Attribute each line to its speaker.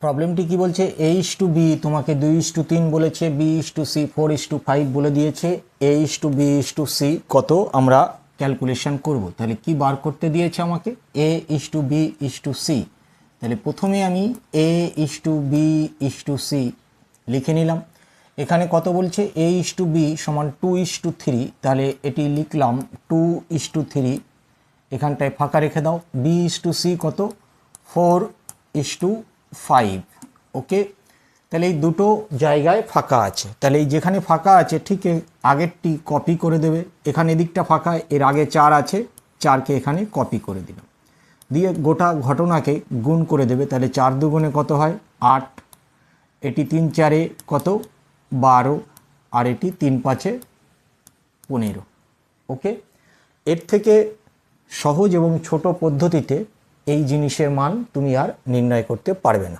Speaker 1: প্রবলেমটি কি বলছে, A:B তোমাকে 2:3 বলেছে, B:C 4:5 বলে দিয়েছে, A:B:C কত আমরা ক্যালকুলেশন করব। তাহলে কি বার করতে দিয়েছে আমাকে, A:B:C। তাহলে প্রথমে আমি A:B:C লিখে নিলাম। এখানে কত বলছে, A:B সমান 2:3, তাহলে এটি লিখলাম 2:3, এখানটায় ফাঁকা রেখে দাও। B:C কত, 4:5। ওকে, তাহলে এই দুটো জায়গায় ফাঁকা আছে, তাহলে এই যেখানে ফাঁকা আছে ঠিক আগেরটি কপি করে দেবে। এখানে এদিকটা ফাঁকা, এর আগে 4 আছে, 4কে এখানে কপি করে দিলাম, দিয়ে গোটা ঘটনাকে গুণ করে দেবে। তাহলে 4 দুগুণে কত হয়, 8, এটি 3 4-এ কত, 12, আর এটি 3 5-এ 15। ওকে, এর থেকে সহজ এবং ছোট পদ্ধতিতে এই জিনিসের মান তুমি আর নির্ণয় করতে পারবে না।